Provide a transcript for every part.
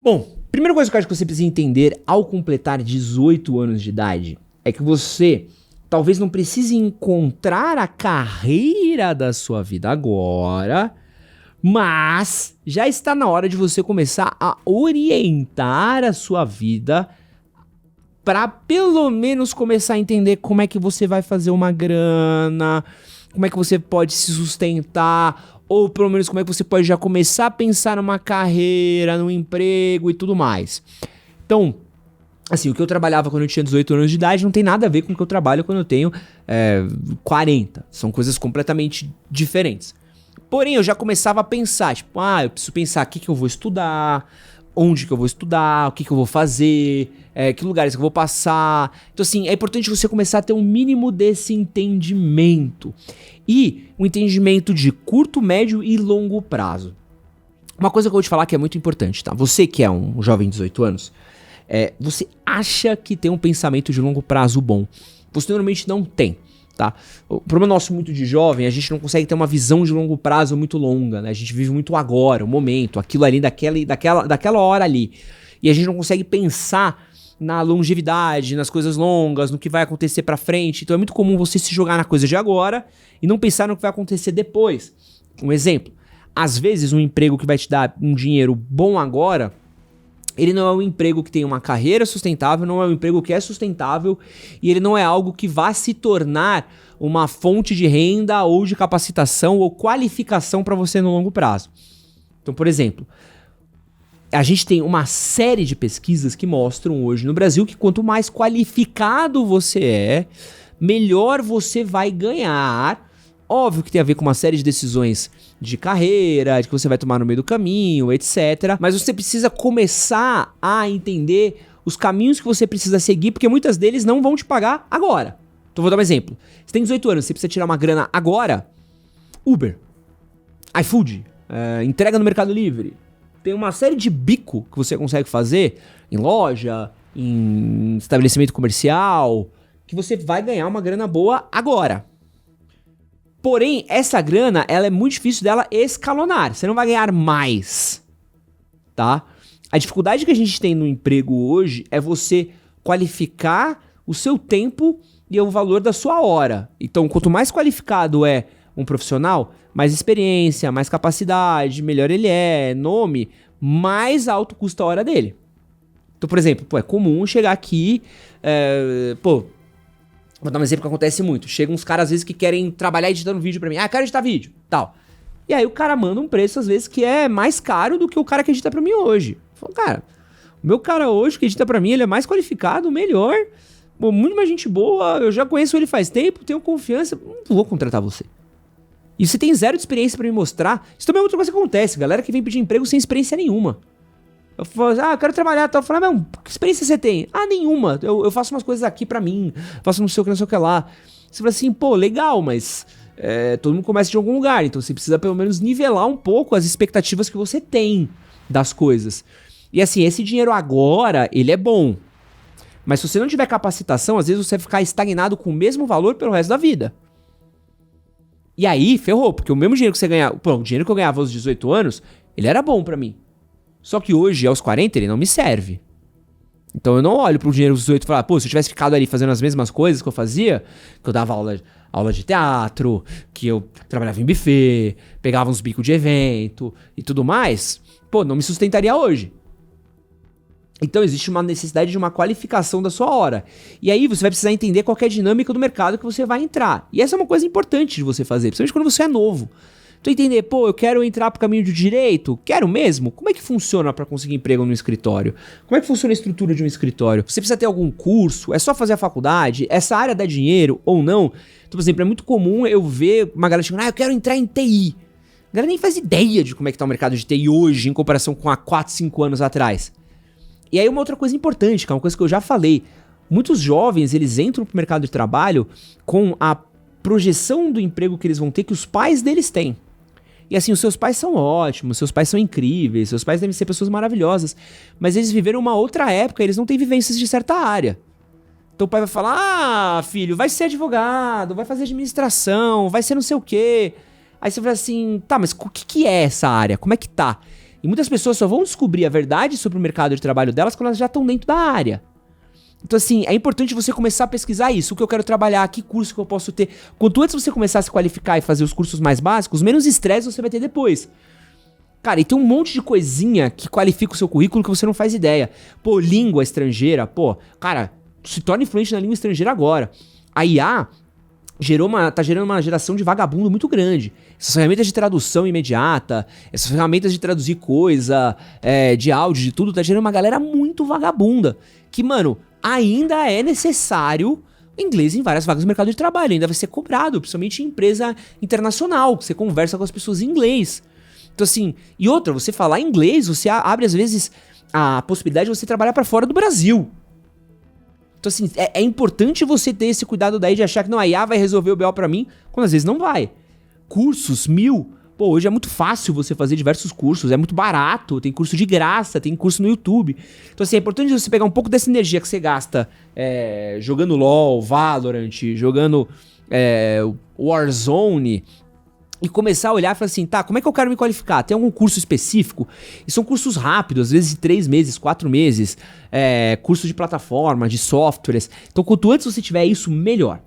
Bom, primeira coisa que eu acho que você precisa entender ao completar 18 anos de idade é que você talvez não precise encontrar a carreira da sua vida agora, mas já está na hora de você começar a orientar a sua vida para pelo menos começar a entender como é que você vai fazer uma grana, como é que você pode se sustentar, ou pelo menos como é que você pode já começar a pensar numa carreira, num emprego e tudo mais. Então, assim, o que eu trabalhava quando eu tinha 18 anos de idade não tem nada a ver com o que eu trabalho quando eu tenho 40. São coisas completamente diferentes. Porém, eu já começava a pensar, tipo, eu preciso pensar o que eu vou estudar, onde que eu vou estudar, o que eu vou fazer, que lugares que eu vou passar. Então, assim, é importante você começar a ter um mínimo desse entendimento. E um entendimento de curto, médio e longo prazo. Uma coisa que eu vou te falar que é muito importante, tá? Você que é um jovem de 18 anos, você acha que tem um pensamento de longo prazo bom. Você normalmente não tem. Tá? O problema nosso muito de jovem, a gente não consegue ter uma visão de longo prazo muito longa, né? A gente vive muito agora, o momento, aquilo ali, daquela hora ali. E a gente não consegue pensar na longevidade, nas coisas longas, no que vai acontecer pra frente. Então é muito comum você se jogar na coisa de agora e não pensar no que vai acontecer depois. Um exemplo, às vezes um emprego que vai te dar um dinheiro bom agora, ele não é um emprego que tem uma carreira sustentável, não é um emprego que é sustentável e ele não é algo que vá se tornar uma fonte de renda ou de capacitação ou qualificação para você no longo prazo. Então, por exemplo, a gente tem uma série de pesquisas que mostram hoje no Brasil que quanto mais qualificado você é, melhor você vai ganhar. Óbvio que tem a ver com uma série de decisões de carreira, de que você vai tomar no meio do caminho, etc. Mas você precisa começar a entender os caminhos que você precisa seguir, porque muitas deles não vão te pagar agora. Então vou dar um exemplo. Você tem 18 anos, você precisa tirar uma grana agora? Uber, iFood, entrega no Mercado Livre. Tem uma série de bico que você consegue fazer em loja, em estabelecimento comercial, que você vai ganhar uma grana boa agora. Porém, essa grana, ela é muito difícil dela escalonar. Você não vai ganhar mais, tá? A dificuldade que a gente tem no emprego hoje é você qualificar o seu tempo e o valor da sua hora. Então, quanto mais qualificado é um profissional, mais experiência, mais capacidade, melhor ele é, nome, mais alto custa a hora dele. Então, por exemplo, é comum chegar aqui, vou dar um exemplo que acontece muito. Chegam uns caras, às vezes, que querem trabalhar editando vídeo pra mim. Quero editar vídeo, tal. E aí o cara manda um preço, às vezes, que é mais caro do que o cara que edita pra mim hoje. Falo, cara, o meu cara hoje que edita pra mim, ele é mais qualificado, melhor, muito mais gente boa, eu já conheço ele faz tempo, tenho confiança, não vou contratar você. E você tem zero de experiência pra me mostrar. Isso também é outra coisa que acontece, galera que vem pedir emprego sem experiência nenhuma. Eu falo, eu quero trabalhar, tal. Eu falo, que experiência você tem? Nenhuma. Eu faço umas coisas aqui pra mim, faço não sei o que lá. Você fala assim, legal, mas todo mundo começa de algum lugar, então você precisa pelo menos nivelar um pouco as expectativas que você tem das coisas. E assim, esse dinheiro agora, ele é bom. Mas se você não tiver capacitação, às vezes você vai ficar estagnado com o mesmo valor pelo resto da vida. E aí, ferrou, porque o mesmo dinheiro que você ganhava, o dinheiro que eu ganhava aos 18 anos, ele era bom pra mim. Só que hoje, aos 40, ele não me serve. Então eu não olho pro dinheiro dos 18 e falo, se eu tivesse ficado ali fazendo as mesmas coisas que eu fazia, que eu dava aula de teatro, que eu trabalhava em buffet, pegava uns bicos de evento e tudo mais, não me sustentaria hoje. Então existe uma necessidade de uma qualificação da sua hora. E aí você vai precisar entender qual que é a dinâmica do mercado que você vai entrar. E essa é uma coisa importante de você fazer, principalmente quando você é novo. Tu entender, eu quero entrar pro caminho do direito? Quero mesmo? Como é que funciona pra conseguir emprego no escritório? Como é que funciona a estrutura de um escritório? Você precisa ter algum curso? É só fazer a faculdade? Essa área dá dinheiro ou não? Então, por exemplo, é muito comum eu ver uma galera chegando, eu quero entrar em TI. A galera nem faz ideia de como é que tá o mercado de TI hoje em comparação com há 4, 5 anos atrás. E aí uma outra coisa importante, que é uma coisa que eu já falei. Muitos jovens, eles entram pro mercado de trabalho com a projeção do emprego que eles vão ter que os pais deles têm. E assim, os seus pais são ótimos, seus pais são incríveis, seus pais devem ser pessoas maravilhosas, mas eles viveram uma outra época, eles não têm vivências de certa área. Então o pai vai falar, filho, vai ser advogado, vai fazer administração, vai ser não sei o quê. Aí você fala assim, tá, mas o que é essa área? Como é que tá? E muitas pessoas só vão descobrir a verdade sobre o mercado de trabalho delas quando elas já estão dentro da área. Então assim, é importante você começar a pesquisar isso, o que eu quero trabalhar, que curso que eu posso ter. Quanto antes você começar a se qualificar e fazer os cursos mais básicos, menos estresse você vai ter depois. Cara, e tem um monte de coisinha que qualifica o seu currículo que você não faz ideia. Pô, língua estrangeira, pô, cara, se torna influente na língua estrangeira agora. A IA tá gerando uma geração de vagabundo muito grande. Essas ferramentas de tradução imediata, essas ferramentas de traduzir coisa, de áudio, de tudo, tá gerando uma galera muito vagabunda. Que, mano, ainda é necessário inglês em várias vagas do mercado de trabalho. Ainda vai ser cobrado, principalmente em empresa internacional, que você conversa com as pessoas em inglês. Então assim, e outra, você falar inglês, você abre às vezes a possibilidade de você trabalhar pra fora do Brasil. Então assim, é importante você ter esse cuidado daí de achar que não, a IA vai resolver o BO pra mim, quando às vezes não vai. Cursos, 1000. Pô, hoje é muito fácil você fazer diversos cursos, é muito barato, tem curso de graça, tem curso no YouTube. Então assim, é importante você pegar um pouco dessa energia que você gasta jogando LoL, Valorant, jogando Warzone, e começar a olhar e falar assim, tá, como é que eu quero me qualificar? Tem algum curso específico? E são cursos rápidos, às vezes de 3 meses, 4 meses, curso de plataforma, de softwares. Então quanto antes você tiver isso, melhor.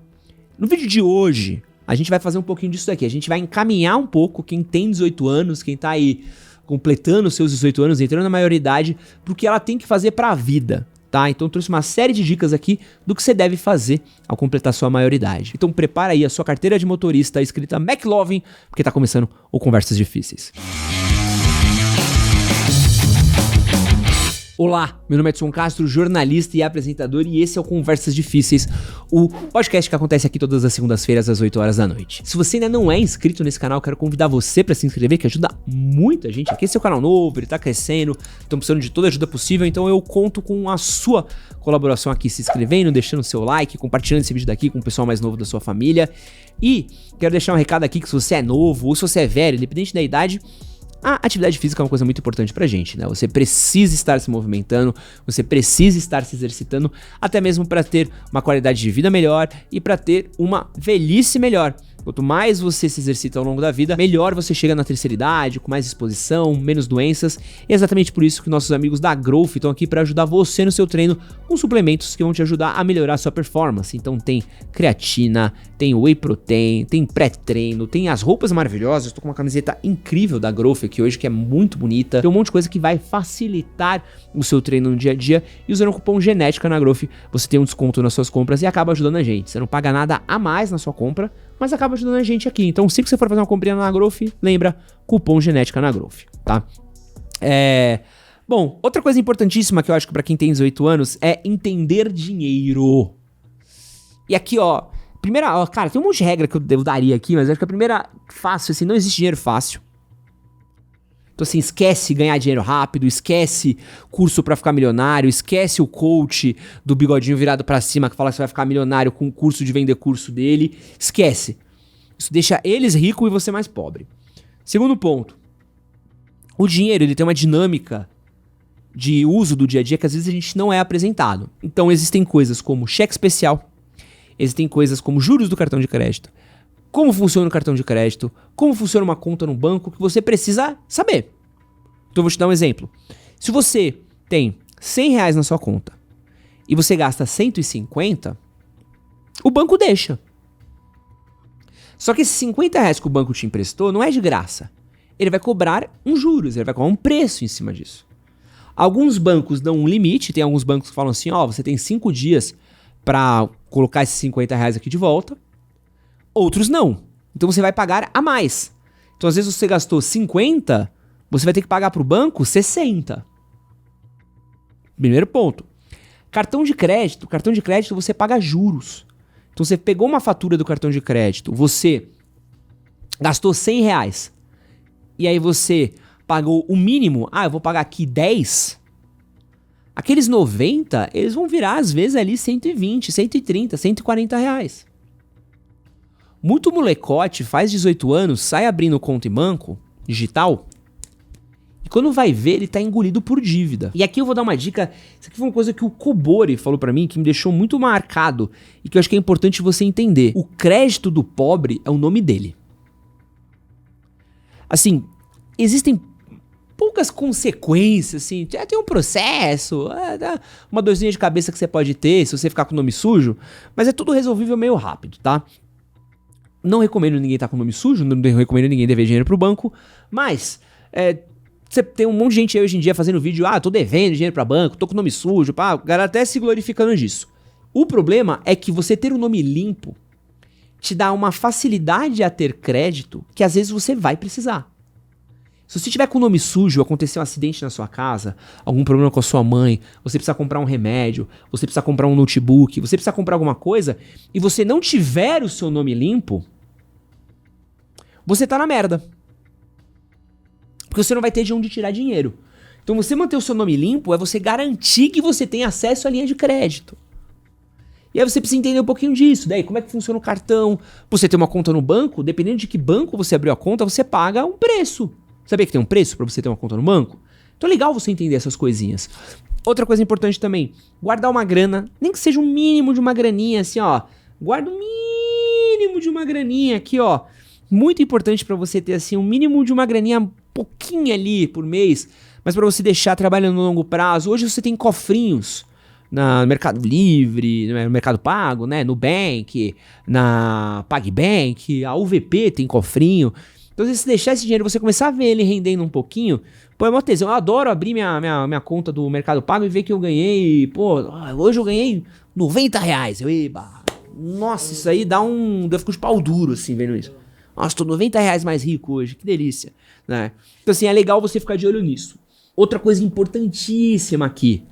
No vídeo de hoje, a gente vai fazer um pouquinho disso daqui. A gente vai encaminhar um pouco quem tem 18 anos, quem tá aí completando os seus 18 anos, entrando na maioridade, pro que ela tem que fazer pra vida. Tá? Então eu trouxe uma série de dicas aqui do que você deve fazer ao completar sua maioridade. Então prepara aí a sua carteira de motorista escrita McLovin, porque tá começando o Conversas Difíceis. Olá, meu nome é Edson Castro, jornalista e apresentador, e esse é o Conversas Difíceis, o podcast que acontece aqui todas as segundas-feiras às 8 horas da noite. Se você ainda não é inscrito nesse canal, quero convidar você para se inscrever, que ajuda muita gente. Aqui esse é o canal novo, ele tá crescendo, estamos precisando de toda a ajuda possível, então eu conto com a sua colaboração aqui, se inscrevendo, deixando seu like, compartilhando esse vídeo daqui com o pessoal mais novo da sua família. E quero deixar um recado aqui que se você é novo ou se você é velho, independente da idade, a atividade física é uma coisa muito importante pra gente, né? Você precisa estar se movimentando, você precisa estar se exercitando, até mesmo para ter uma qualidade de vida melhor e para ter uma velhice melhor. Quanto mais você se exercita ao longo da vida, melhor você chega na terceira idade, com mais disposição, menos doenças. E é exatamente por isso que nossos amigos da Growth estão aqui para ajudar você no seu treino com suplementos que vão te ajudar a melhorar a sua performance. Então tem creatina, tem whey protein, tem pré-treino, tem as roupas maravilhosas. Estou com uma camiseta incrível da Growth aqui hoje, que é muito bonita. Tem um monte de coisa que vai facilitar o seu treino no dia a dia. E usando o cupom GENETICA na Growth, você tem um desconto nas suas compras e acaba ajudando a gente. Você não paga nada a mais na sua compra, mas acaba ajudando a gente aqui. Então, sempre que você for fazer uma comprinha na Growth, lembra, cupom GENETICA na Growth, tá? Bom, outra coisa importantíssima que eu acho que pra quem tem 18 anos é entender dinheiro. E aqui, ó, cara, tem um monte de regra que eu daria aqui, mas acho que a primeira, fácil, assim, não existe dinheiro fácil. Então assim, esquece ganhar dinheiro rápido, esquece curso pra ficar milionário, esquece o coach do bigodinho virado pra cima que fala que você vai ficar milionário com o curso de vender curso dele. Esquece. Isso deixa eles ricos e você mais pobre. Segundo ponto. O dinheiro, ele tem uma dinâmica de uso do dia a dia que às vezes a gente não é apresentado. Então existem coisas como cheque especial, existem coisas como juros do cartão de crédito, como funciona o cartão de crédito, como funciona uma conta no banco, que você precisa saber. Então eu vou te dar um exemplo. Se você tem 100 reais na sua conta e você gasta 150, o banco deixa. Só que esses 50 reais que o banco te emprestou não é de graça. Ele vai cobrar um juros, ele vai cobrar um preço em cima disso. Alguns bancos dão um limite, tem alguns bancos que falam assim, ó, você tem 5 dias para colocar esses 50 reais aqui de volta. Outros não. Então você vai pagar a mais. Então às vezes você gastou 50, você vai ter que pagar para o banco 60. Primeiro ponto. Cartão de crédito você paga juros. Então você pegou uma fatura do cartão de crédito, você gastou 100 reais. E aí você pagou o mínimo, eu vou pagar aqui 10. Aqueles 90, eles vão virar às vezes ali 120, 130, 140 reais. Muito molecote, faz 18 anos, sai abrindo conta em banco digital e quando vai ver, ele tá engolido por dívida. E aqui eu vou dar uma dica, isso aqui foi uma coisa que o Kobori falou pra mim, que me deixou muito marcado e que eu acho que é importante você entender. O crédito do pobre é o nome dele. Assim, existem poucas consequências, assim. Tem um processo, uma dorzinha de cabeça que você pode ter se você ficar com o nome sujo, mas é tudo resolvível meio rápido, tá? Não recomendo ninguém estar com o nome sujo, não recomendo ninguém dever dinheiro pro banco, mas você tem um monte de gente aí hoje em dia fazendo vídeo, tô devendo dinheiro pra banco, tô com o nome sujo, pá, o cara até se glorificando disso. O problema é que você ter o nome limpo te dá uma facilidade a ter crédito que às vezes você vai precisar. Se você tiver com o nome sujo, acontecer um acidente na sua casa, algum problema com a sua mãe, você precisa comprar um remédio, você precisa comprar um notebook, você precisa comprar alguma coisa, e você não tiver o seu nome limpo, você tá na merda. Porque você não vai ter de onde tirar dinheiro. Então você manter o seu nome limpo é você garantir que você tem acesso à linha de crédito. E aí você precisa entender um pouquinho disso. Daí, como é que funciona o cartão? Você ter uma conta no banco, dependendo de que banco você abriu a conta, você paga um preço. Sabia que tem um preço pra você ter uma conta no banco? Então é legal você entender essas coisinhas. Outra coisa importante também, guardar uma grana, nem que seja um mínimo de uma graninha, assim, ó. Guarda um mínimo de uma graninha aqui, ó. Muito importante pra você ter, assim, um mínimo de uma graninha, pouquinho ali por mês, mas pra você deixar trabalhando no longo prazo. Hoje você tem cofrinhos no Mercado Livre, no Mercado Pago, né, no Nubank, na PagBank, a UVP tem cofrinho. Então, se você deixar esse dinheiro e você começar a ver ele rendendo um pouquinho, pô, é uma tesão. Eu adoro abrir minha conta do Mercado Pago e ver que eu ganhei, pô, hoje eu ganhei R$90. Nossa, isso aí eu fico de pau duro, assim, vendo isso. Nossa, tô R$90 mais rico hoje, que delícia, né? Então, assim, é legal você ficar de olho nisso. Outra coisa importantíssima aqui.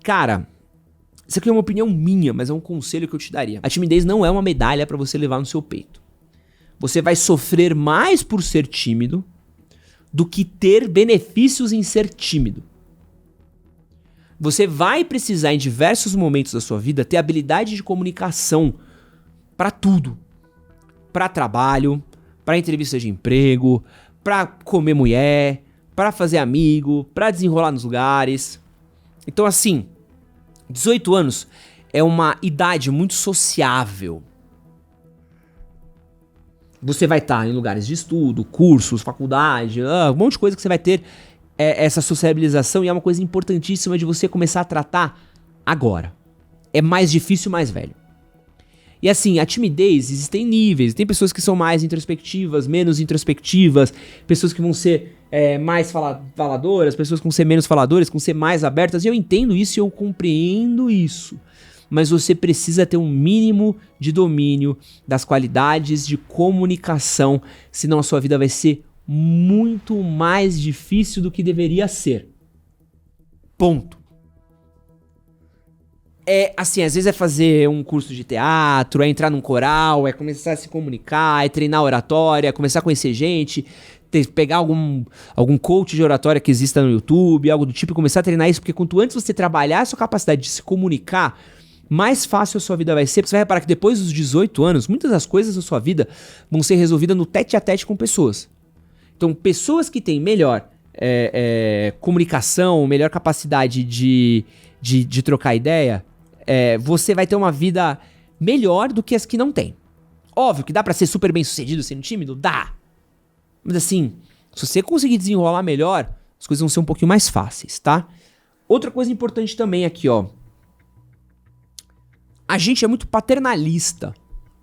Cara, isso aqui é uma opinião minha, mas é um conselho que eu te daria. A timidez não é uma medalha pra você levar no seu peito. Você vai sofrer mais por ser tímido do que ter benefícios em ser tímido. Você vai precisar, em diversos momentos da sua vida, ter habilidade de comunicação pra tudo. Pra trabalho, pra entrevista de emprego, pra comer mulher, pra fazer amigo, pra desenrolar nos lugares. Então, assim, 18 anos é uma idade muito sociável. Você vai estar em lugares de estudo, cursos, faculdade, um monte de coisa que você vai ter essa sociabilização, e é uma coisa importantíssima de você começar a tratar agora. É mais difícil mais velho. E assim, a timidez, existem níveis. Tem pessoas que são mais introspectivas, menos introspectivas, pessoas que vão ser mais faladoras, pessoas que vão ser menos faladoras, que vão ser mais abertas. E eu entendo isso e eu compreendo isso. Mas você precisa ter um mínimo de domínio das qualidades de comunicação, senão a sua vida vai ser muito mais difícil do que deveria ser. Ponto. Assim, às vezes é fazer um curso de teatro, é entrar num coral, é começar a se comunicar, é treinar oratória, é começar a conhecer gente, pegar algum coach de oratória que exista no YouTube, algo do tipo, e começar a treinar isso, porque quanto antes você trabalhar a sua capacidade de se comunicar, mais fácil a sua vida vai ser. Você vai reparar que depois dos 18 anos, muitas das coisas da sua vida vão ser resolvidas no tete a tete com pessoas. Então, pessoas que têm melhor comunicação, melhor capacidade de trocar ideia, você vai ter uma vida melhor do que as que não têm. Óbvio que dá pra ser super bem sucedido sendo tímido? Dá. Mas assim, se você conseguir desenrolar melhor, as coisas vão ser um pouquinho mais fáceis, tá? Outra coisa importante também aqui, ó. A gente é muito paternalista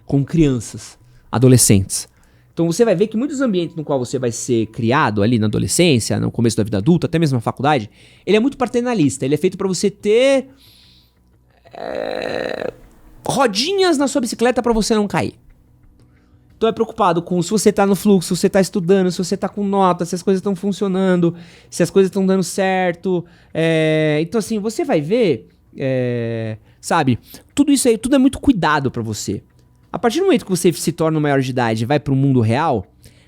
com crianças, adolescentes. Então você vai ver que muitos ambientes no qual você vai ser criado ali na adolescência, no começo da vida adulta, até mesmo na faculdade, ele é muito paternalista. Ele é feito pra você ter rodinhas na sua bicicleta pra você não cair. Então é preocupado com se você tá no fluxo, se você tá estudando, se você tá com nota, se as coisas estão funcionando, se as coisas estão dando certo. Então assim, você vai ver, sabe, tudo isso aí, tudo é muito cuidado pra você. A partir do momento que você se torna maior de idade e vai pro mundo real,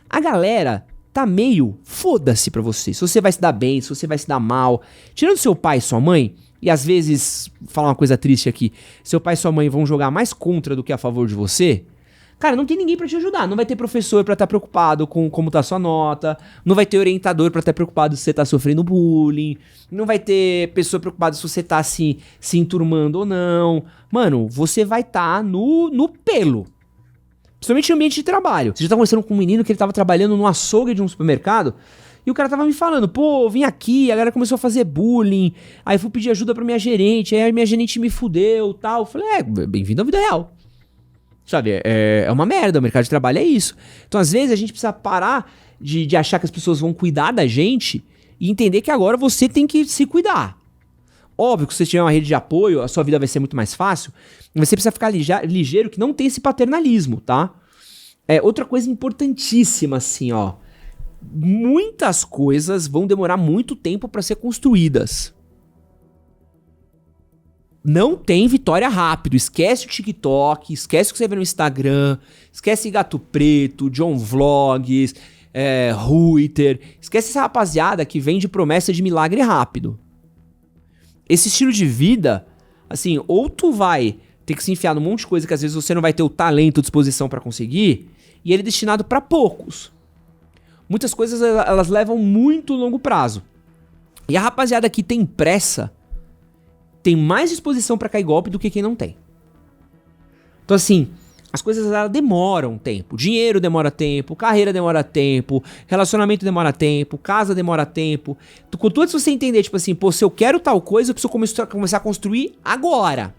a galera tá meio foda-se pra você. Se você vai se dar bem, se você vai se dar mal. Tirando seu pai e sua mãe, e às vezes, vou falar uma coisa triste aqui, seu pai e sua mãe vão jogar mais contra do que a favor de você, cara, não tem ninguém pra te ajudar. Não vai ter professor pra estar preocupado com como tá a sua nota, não vai ter orientador pra estar preocupado se você tá sofrendo bullying, não vai ter pessoa preocupada se você tá se enturmando ou não. Mano, você vai estar no pelo. Principalmente no ambiente de trabalho. Você já tá conversando com um menino que ele tava trabalhando no açougue de um supermercado, E o cara tava me falando, pô, eu vim aqui, a galera começou a fazer bullying, aí eu fui pedir ajuda pra minha gerente, aí a minha gerente me fudeu, tal. Eu falei, bem-vindo à vida real. Sabe, é uma merda, o mercado de trabalho é isso. Então, às vezes, a gente precisa parar de achar que as pessoas vão cuidar da gente e entender que agora você tem que se cuidar. Óbvio que se você tiver uma rede de apoio, a sua vida vai ser muito mais fácil, mas você precisa ficar ligeiro que não tem esse paternalismo, tá? Outra coisa importantíssima, assim, ó. Muitas coisas vão demorar muito tempo pra ser construídas. Não tem vitória rápido. Esquece o TikTok, esquece o que você vê no Instagram, esquece Gato Preto, John Vlogs, Ruiter. Esquece essa rapaziada que vende promessa de milagre rápido. Esse estilo de vida, assim, ou tu vai ter que se enfiar num monte de coisa que às vezes você não vai ter o talento ou disposição pra conseguir, e ele é destinado pra poucos. Muitas coisas, elas levam muito longo prazo. E a rapaziada que tem pressa tem mais disposição pra cair golpe do que quem não tem. Então, assim, as coisas elas demoram tempo. Dinheiro demora tempo, carreira demora tempo, relacionamento demora tempo, casa demora tempo. Quanto antes você entender, tipo assim, pô, se eu quero tal coisa, eu preciso começar a construir agora.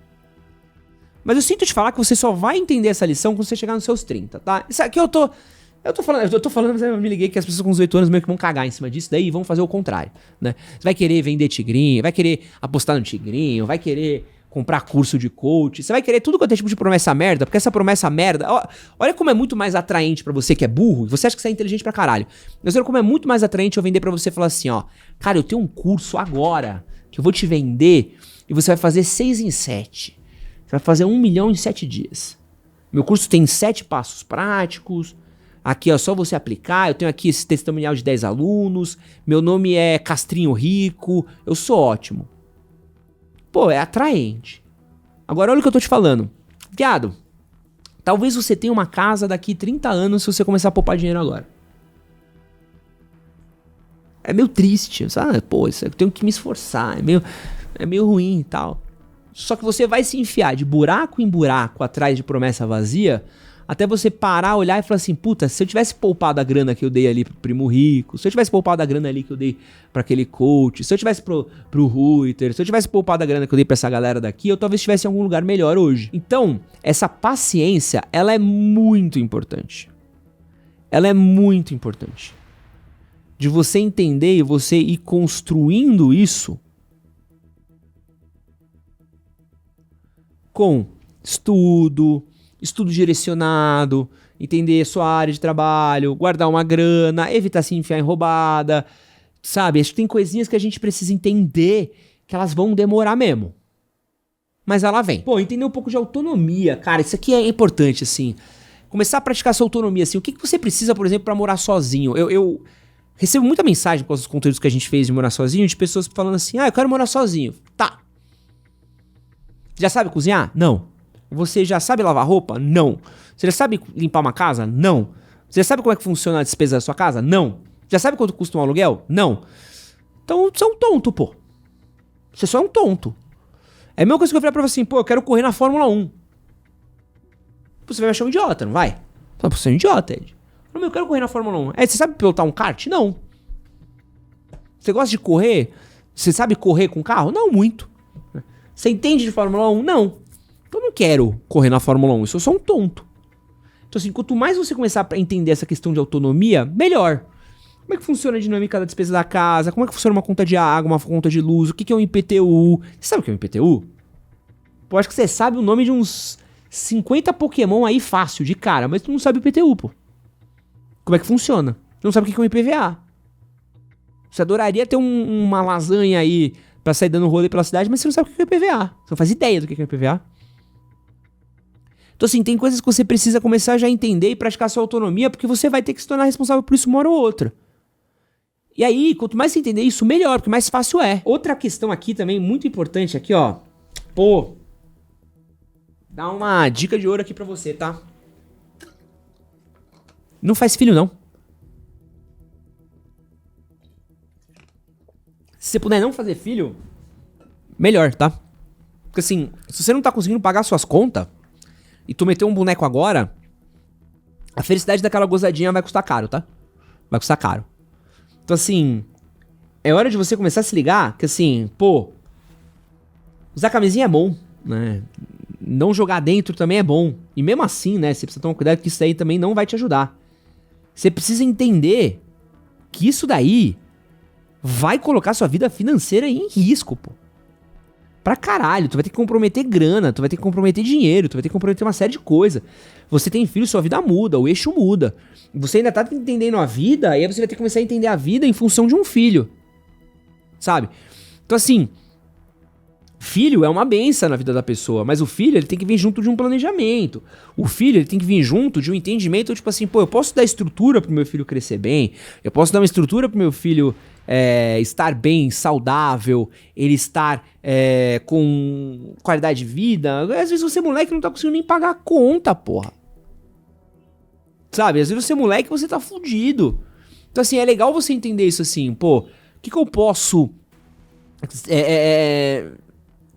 Mas eu sinto te falar que você só vai entender essa lição quando você chegar nos seus 30, tá? Isso aqui eu tô falando, mas eu me liguei que as pessoas com 18 anos meio que vão cagar em cima disso, daí vão fazer o contrário, né? Você vai querer vender tigrinho, vai querer apostar no tigrinho, vai querer comprar curso de coach, você vai querer tudo quanto é tipo de promessa merda, porque essa promessa merda, olha como é muito mais atraente pra você que é burro, você acha que você é inteligente pra caralho, mas olha como é muito mais atraente eu vender pra você e falar assim, ó, cara, eu tenho um curso agora, que eu vou te vender, e você vai fazer 6 em 7, você vai fazer 1 milhão em 7 dias. Meu curso tem 7 passos práticos, aqui, ó, só você aplicar. Eu tenho aqui esse testemunial de 10 alunos. Meu nome é Castrinho Rico. Eu sou ótimo. Pô, é atraente. Agora, olha o que eu tô te falando. Viado, talvez você tenha uma casa daqui 30 anos se você começar a poupar dinheiro agora. É meio triste, sabe? Pô, isso eu tenho que me esforçar. É meio ruim e tal. Só que você vai se enfiar de buraco em buraco atrás de promessa vazia até você parar, olhar e falar assim, puta, se eu tivesse poupado a grana que eu dei ali pro Primo Rico, se eu tivesse poupado a grana ali que eu dei pra aquele coach, se eu tivesse pro Ruiter, se eu tivesse poupado a grana que eu dei pra essa galera daqui, eu talvez estivesse em algum lugar melhor hoje. Então, essa paciência, ela é muito importante. Ela é muito importante. De você entender e você ir construindo isso com estudo direcionado, entender a sua área de trabalho, guardar uma grana, evitar se enfiar em roubada, sabe? Acho que tem coisinhas que a gente precisa entender que elas vão demorar mesmo. Mas ela vem. Pô, entender um pouco de autonomia, cara, isso aqui é importante, assim. Começar a praticar sua autonomia, assim. O que você precisa, por exemplo, pra morar sozinho? Eu recebo muita mensagem com os conteúdos que a gente fez de morar sozinho, de pessoas falando assim, eu quero morar sozinho. Tá. Já sabe cozinhar? Não. Você já sabe lavar roupa? Não. Você já sabe limpar uma casa? Não. Você já sabe como é que funciona a despesa da sua casa? Não. Já sabe quanto custa um aluguel? Não. Então você é um tonto, pô. Você só é um tonto. É a mesma coisa que eu falei pra você assim, pô, eu quero correr na Fórmula 1. Você vai me achar um idiota, não vai? Pô, você é um idiota, Ed. Não, eu quero correr na Fórmula 1. Você sabe pilotar um kart? Não. Você gosta de correr? Você sabe correr com carro? Não muito. Você entende de Fórmula 1? Não. Então eu não quero correr na Fórmula 1, eu sou um tonto. Então assim, quanto mais você começar a entender essa questão de autonomia, melhor. Como é que funciona a dinâmica da despesa da casa, como é que funciona uma conta de água, uma conta de luz, o que é um IPTU. Você sabe o que é um IPTU? Pô, acho que você sabe o nome de uns 50 Pokémon aí fácil, de cara, mas tu não sabe o IPTU, pô. Como é que funciona? Tu não sabe o que é um IPVA. Você adoraria ter uma lasanha aí pra sair dando rolê pela cidade, mas você não sabe o que é IPVA. Você não faz ideia do que é IPVA. Então assim, tem coisas que você precisa começar já a entender e praticar sua autonomia, porque você vai ter que se tornar responsável por isso uma hora ou outra. E aí, quanto mais você entender isso, melhor, porque mais fácil é. Outra questão aqui também, muito importante, aqui ó. Pô, dá uma dica de ouro aqui pra você, tá? Não faz filho, não. Se você puder não fazer filho, melhor, tá? Porque assim, se você não tá conseguindo pagar suas contas e tu meter um boneco agora, a felicidade daquela gozadinha vai custar caro, tá? Vai custar caro. Então Então, assim, é hora de você começar a se ligar que, assim, pô, usar camisinha é bom, né? Não jogar dentro também é bom. E mesmo assim, né, você precisa tomar cuidado que isso aí também não vai te ajudar. Você precisa entender que isso daí vai colocar sua vida financeira em risco, pô. Pra caralho, tu vai ter que comprometer grana, tu vai ter que comprometer dinheiro, tu vai ter que comprometer uma série de coisas. Você tem filho, sua vida muda, o eixo muda. Você ainda tá entendendo a vida, e aí você vai ter que começar a entender a vida em função de um filho. Sabe? Então assim, filho é uma benção na vida da pessoa, mas o filho ele tem que vir junto de um planejamento. O filho ele tem que vir junto de um entendimento, tipo assim, pô, eu posso dar estrutura pro meu filho crescer bem, eu posso dar uma estrutura pro meu filho estar bem, saudável, ele estar com qualidade de vida. Às vezes você é moleque não tá conseguindo nem pagar a conta, porra. Sabe? Às vezes você é moleque e você tá fudido. Então assim, é legal você entender isso assim, pô, o que eu posso...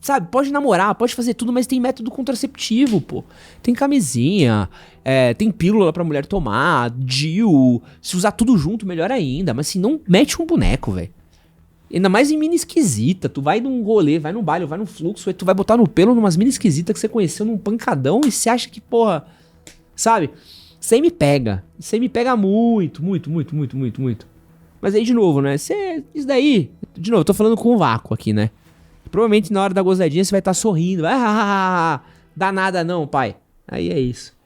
sabe, pode namorar, pode fazer tudo, mas tem método contraceptivo, pô. Tem camisinha, tem pílula pra mulher tomar, DIU. Se usar tudo junto, melhor ainda. Mas assim, não mete um boneco, velho. Ainda mais em mina esquisita. Tu vai num rolê, vai num baile, vai num fluxo, aí tu vai botar no pelo numas mina esquisitas que você conheceu num pancadão e você acha que, porra... Sabe? Isso aí me pega. Isso aí me pega muito, muito, muito, muito, muito, muito. Mas aí, de novo, né? Isso daí... De novo, eu tô falando com o vácuo aqui, né? Provavelmente na hora da gozadinha você vai estar sorrindo. Dá nada não, pai. Aí é isso.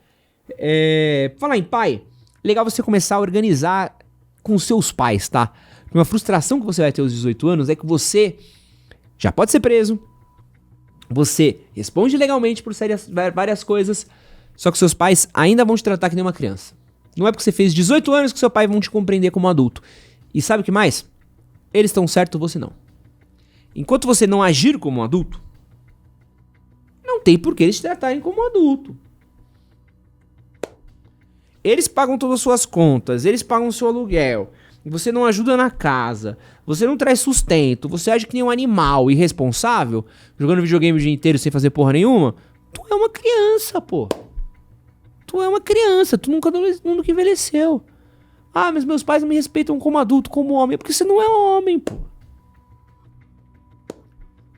Falar em pai, legal você começar a organizar com seus pais, tá? Uma frustração que você vai ter aos 18 anos é que você já pode ser preso, você responde legalmente por várias coisas, só que seus pais ainda vão te tratar que nem uma criança. Não é porque você fez 18 anos que seu pai vão te compreender como adulto. E sabe o que mais? Eles estão certos, você não. Enquanto você não agir como um adulto, não tem por que eles te tratarem como um adulto. Eles pagam todas as suas contas, eles pagam o seu aluguel, você não ajuda na casa, você não traz sustento, você age que nem um animal irresponsável, jogando videogame o dia inteiro sem fazer porra nenhuma. Tu é uma criança, pô. Tu é uma criança, tu nunca envelheceu. Ah, mas meus pais não me respeitam como adulto, como homem. É porque você não é homem, pô.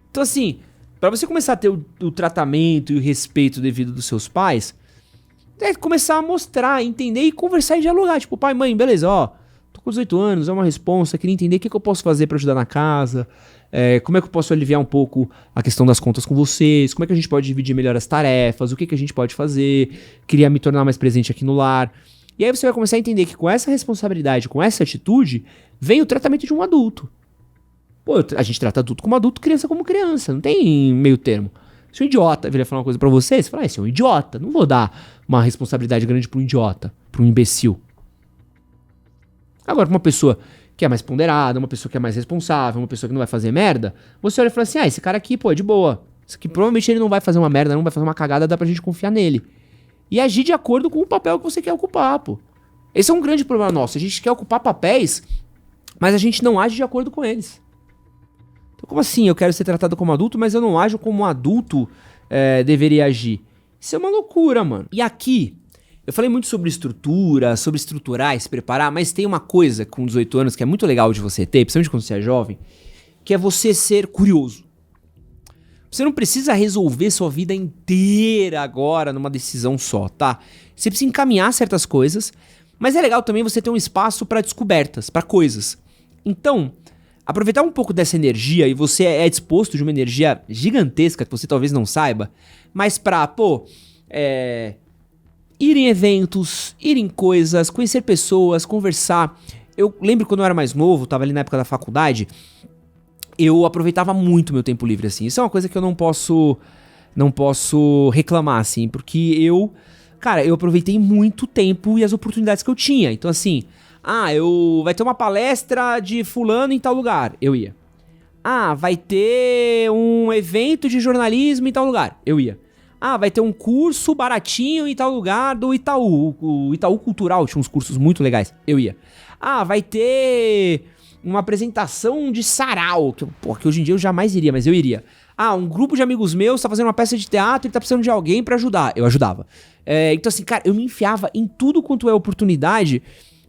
Então assim, pra você começar a ter o tratamento e o respeito devido dos seus pais, é começar a mostrar, entender e conversar e dialogar. Tipo, pai, mãe, beleza, ó, tô com 18 anos, é uma responsa, queria entender o que eu posso fazer pra ajudar na casa, como é que eu posso aliviar um pouco a questão das contas com vocês, como é que a gente pode dividir melhor as tarefas, o que a gente pode fazer, queria me tornar mais presente aqui no lar. E aí você vai começar a entender que com essa responsabilidade, com essa atitude, vem o tratamento de um adulto. Pô, a gente trata adulto como adulto, criança como criança, não tem meio termo. Se um idiota vier falar uma coisa pra você, você fala, esse é um idiota, não vou dar uma responsabilidade grande pra um idiota, pra um imbecil. Agora, pra uma pessoa que é mais ponderada, uma pessoa que é mais responsável, uma pessoa que não vai fazer merda, você olha e fala assim, esse cara aqui, pô, é de boa. Esse aqui provavelmente ele não vai fazer uma merda, não vai fazer uma cagada, dá pra gente confiar nele. E agir de acordo com o papel que você quer ocupar, pô. Esse é um grande problema nosso, a gente quer ocupar papéis, mas a gente não age de acordo com eles. Então, como assim? Eu quero ser tratado como adulto, mas eu não ajo como um adulto deveria agir. Isso é uma loucura, mano. E aqui, eu falei muito sobre estrutura, sobre estruturar e se preparar, mas tem uma coisa com 18 anos que é muito legal de você ter, principalmente quando você é jovem, que é você ser curioso. Você não precisa resolver sua vida inteira agora numa decisão só, tá? Você precisa encaminhar certas coisas, mas é legal também você ter um espaço para descobertas, para coisas. Então, aproveitar um pouco dessa energia, e você é disposto de uma energia gigantesca que você talvez não saiba, mas pra, ir em eventos, ir em coisas, conhecer pessoas, conversar. Eu lembro quando eu era mais novo, tava ali na época da faculdade, eu aproveitava muito meu tempo livre, assim. Isso é uma coisa que eu não posso reclamar, assim, porque eu aproveitei muito tempo e as oportunidades que eu tinha. Então, assim, vai ter uma palestra de fulano em tal lugar, eu ia. Vai ter um evento de jornalismo em tal lugar, eu ia. Vai ter um curso baratinho em tal lugar do Itaú, o Itaú Cultural, tinha uns cursos muito legais, eu ia. Vai ter uma apresentação de sarau, que hoje em dia eu jamais iria, mas eu iria. Um grupo de amigos meus tá fazendo uma peça de teatro e tá precisando de alguém pra ajudar, eu ajudava. Então assim, cara, eu me enfiava em tudo quanto é oportunidade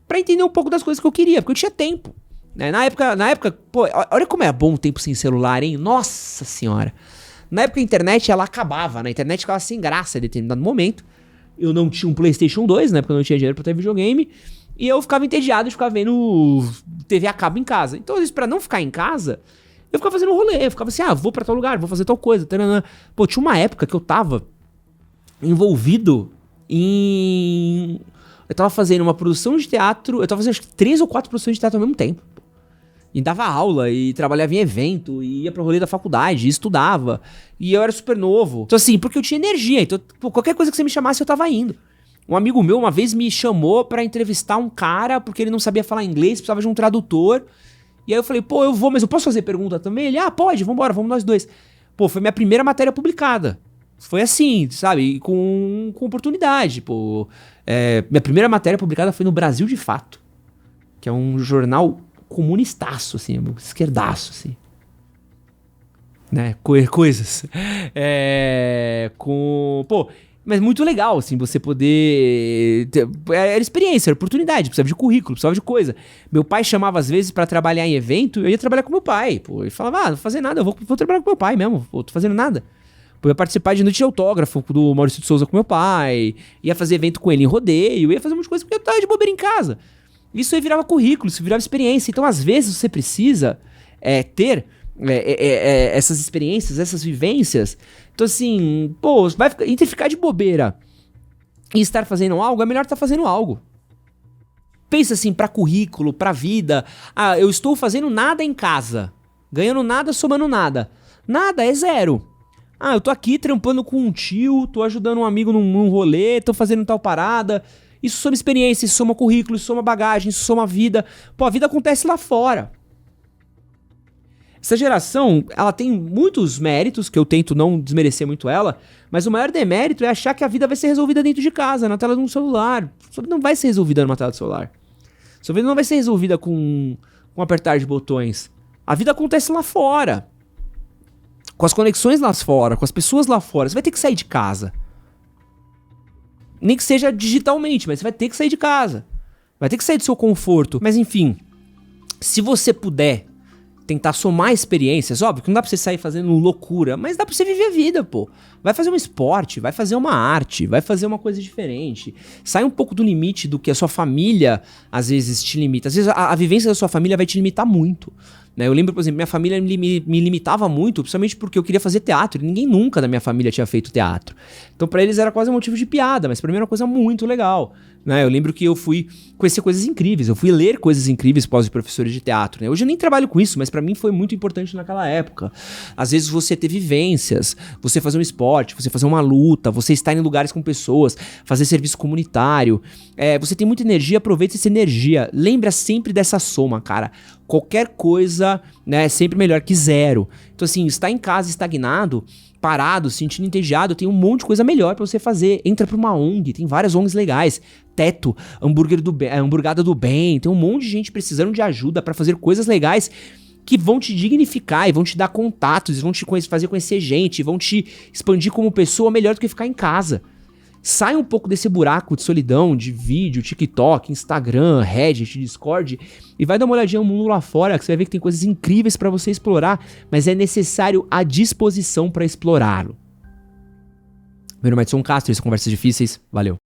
pra entender um pouco das coisas que eu queria, porque eu tinha tempo. Né? Na época, pô, olha como é bom o tempo sem celular, hein? Nossa senhora. Na época a internet, ela acabava, né? A internet ficava sem graça em determinado momento. Eu não tinha um PlayStation 2, né? Porque eu não tinha dinheiro pra ter videogame. E eu ficava entediado de ficar vendo TV a cabo em casa. Então, às vezes, pra não ficar em casa, eu ficava fazendo rolê. Eu ficava assim, vou pra tal lugar, vou fazer tal coisa. Taranã. Pô, tinha uma época que eu tava envolvido em... Eu tava fazendo uma produção de teatro. Eu tava fazendo acho que 3 ou 4 produções de teatro ao mesmo tempo. E dava aula, e trabalhava em evento, e ia pro rolê da faculdade, e estudava. E eu era super novo. Então assim, porque eu tinha energia. Então, pô, qualquer coisa que você me chamasse, eu tava indo. Um amigo meu uma vez me chamou pra entrevistar um cara, porque ele não sabia falar inglês, precisava de um tradutor. E aí eu falei, pô, eu vou, mas eu posso fazer pergunta também? Ele, pode, vambora, vamos nós dois. Pô, foi minha primeira matéria publicada. Foi assim, sabe? Com oportunidade, pô. Minha primeira matéria publicada foi no Brasil de Fato, que é um jornal comunistaço, assim, esquerdaço, assim. Né? Coisas. Pô, mas muito legal, assim, você poder... Era experiência, era oportunidade, precisava de currículo, precisava de coisa. Meu pai chamava às vezes pra trabalhar em evento, eu ia trabalhar com meu pai, pô. Ele falava, não vou fazer nada, eu vou trabalhar com meu pai mesmo, pô, tô fazendo nada. Pô, eu ia participar de noite de autógrafo do Maurício de Souza com meu pai, ia fazer evento com ele em rodeio, ia fazer um monte de coisa porque eu tava de bobeira em casa. Isso aí virava currículo, isso virava experiência. Então, às vezes, você precisa ter essas experiências, essas vivências. Então, assim, pô, entre ficar de bobeira e estar fazendo algo, é melhor estar fazendo algo. Pensa assim, pra currículo, pra vida. Eu estou fazendo nada em casa. Ganhando nada, somando nada. Nada, é zero. Eu tô aqui trampando com um tio, tô ajudando um amigo num rolê, tô fazendo tal parada. Isso soma experiência, isso soma currículo, isso soma bagagem, isso soma vida. Pô, a vida acontece lá fora. Essa geração, ela tem muitos méritos, que eu tento não desmerecer muito ela, mas o maior demérito é achar que a vida vai ser resolvida dentro de casa, na tela de um celular. Sua vida não vai ser resolvida numa tela de celular. Sua vida não vai ser resolvida com um apertar de botões. A vida acontece lá fora. Com as conexões lá fora, com as pessoas lá fora. Você vai ter que sair de casa. Nem que seja digitalmente, mas você vai ter que sair de casa. Vai ter que sair do seu conforto. Mas enfim, se você puder tentar somar experiências, óbvio que não dá pra você sair fazendo loucura, mas dá pra você viver a vida, pô. Vai fazer um esporte, vai fazer uma arte, vai fazer uma coisa diferente. Sai um pouco do limite do que a sua família às vezes te limita. Às vezes a vivência da sua família vai te limitar muito. Né? Eu lembro, por exemplo, minha família me limitava muito, principalmente porque eu queria fazer teatro. E ninguém nunca da minha família tinha feito teatro. Então pra eles era quase um motivo de piada, mas pra mim era uma coisa muito legal. Né? Eu lembro que eu fui conhecer coisas incríveis, eu fui ler coisas incríveis pós de professores de teatro. Né? Hoje eu nem trabalho com isso, mas pra mim foi muito importante naquela época. Às vezes você ter vivências, você fazer um esporte, você fazer uma luta, você estar em lugares com pessoas, fazer serviço comunitário. Você tem muita energia, aproveita essa energia. Lembra sempre dessa soma, cara. Qualquer coisa, né, é sempre melhor que zero. Então assim, estar em casa estagnado, parado, sentindo entediado, tem um monte de coisa melhor pra você fazer. Entra pra uma ONG, tem várias ONGs legais. Teto, hamburgada do bem, tem um monte de gente precisando de ajuda pra fazer coisas legais que vão te dignificar e vão te dar contatos, vão te fazer conhecer gente, vão te expandir como pessoa melhor do que ficar em casa. Sai um pouco desse buraco de solidão, de vídeo, TikTok, Instagram, Reddit, Discord e vai dar uma olhadinha no mundo lá fora, que você vai ver que tem coisas incríveis pra você explorar, mas é necessário a disposição pra explorá-lo. Meu nome é Edson Castro, esse Conversas Difíceis, valeu.